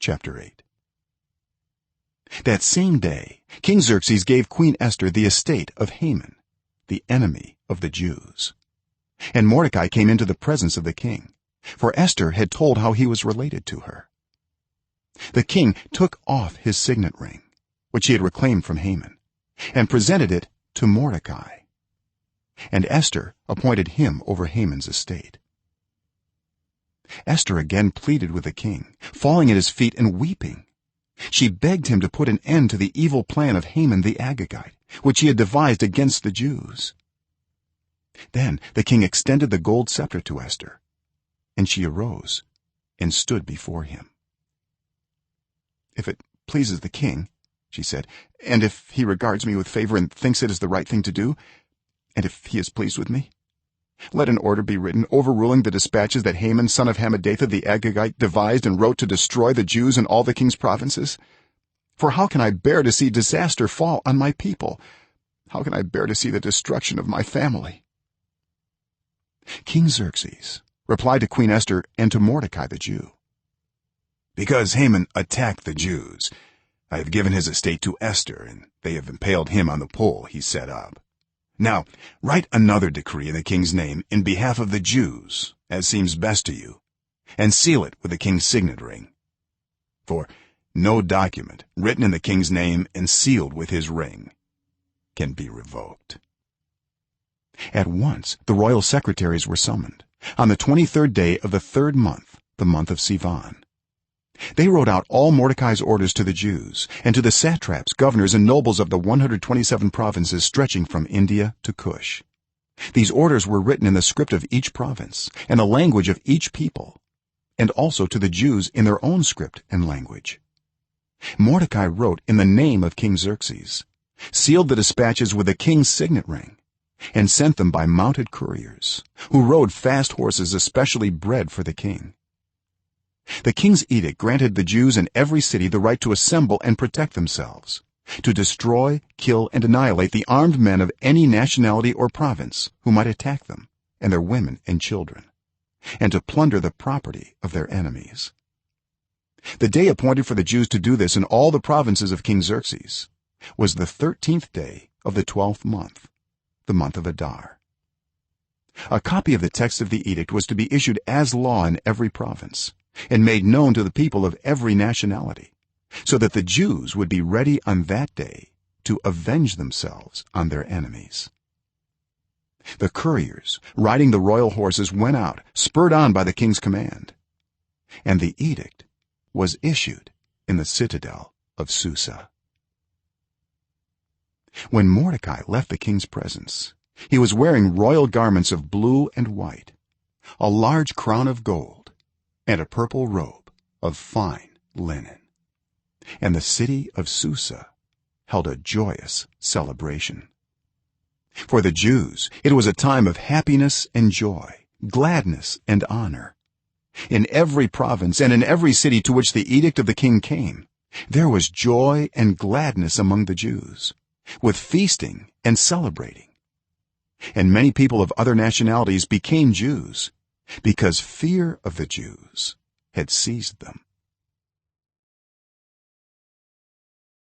chapter 8. That same day King Xerxes gave Queen Esther the estate of Haman the enemy of the Jews, and Mordecai came into the presence of the king, for Esther had told how he was related to her. The king took off his signet ring which he had reclaimed from Haman and presented it to Mordecai, and Esther appointed him over Haman's estate. Esther again pleaded with the king, falling at his feet and weeping. She begged him to put an end to the evil plan of Haman the Agagite which he had devised against the Jews. Then the king extended the gold scepter to Esther, and she arose and stood before him. "If it pleases the king," she said, "and if he regards me with favor and thinks it is the right thing to do, and if he is pleased with me, let an order be written overruling the dispatches that Haman son of Hammedatha the Agagite devised and wrote to destroy the Jews in all the king's provinces. For how can I bear to see disaster fall on my people? How can I bear to see the destruction of my family?" King Xerxes replied to Queen Esther and to Mordecai the Jew, "Because Haman attacked the Jews, I have given his estate to Esther, and they have impaled him on the pole he set up. Now write another decree in the king's name in behalf of the Jews, as seems best to you, and seal it with the king's signet ring. For no document written in the king's name and sealed with his ring can be revoked." At once the royal secretaries were summoned on the 23rd day of the 3rd month, the month of Sivan. They wrote out all Mordecai's orders to the Jews and to the satraps, governors, and nobles of the 127 provinces stretching from India to Cush. These orders were written in the script of each province and the language of each people, and also to the Jews in their own script and language. Mordecai wrote in the name of King Xerxes, sealed the dispatches with the king's signet ring, and sent them by mounted couriers who rode fast horses especially bred for the king. The king's edict granted the Jews in every city the right to assemble and protect themselves, to destroy, kill, and annihilate the armed men of any nationality or province who might attack them and their women and children, and to plunder the property of their enemies. The day appointed for the Jews to do this in all the provinces of King Xerxes was the 13th day of the 12th month, the month of Adar. A copy of the text of the edict was to be issued as law in every province and made known to the people of every nationality, so that the Jews would be ready on that day to avenge themselves on their enemies. The couriers riding the royal horses went out, spurred on by the king's command, and the edict was issued in the citadel of Susa. When Mordecai left the king's presence, he was wearing royal garments of blue and white, a large crown of gold, and a purple robe of fine linen, and the city of Susa held a joyous celebration. For the Jews it was a time of happiness and joy, gladness and honor. In every province and in every city to which the edict of the king came, there was joy and gladness among the Jews, with feasting and celebrating. And many people of other nationalities became Jews, because fear of the Jews had seized them.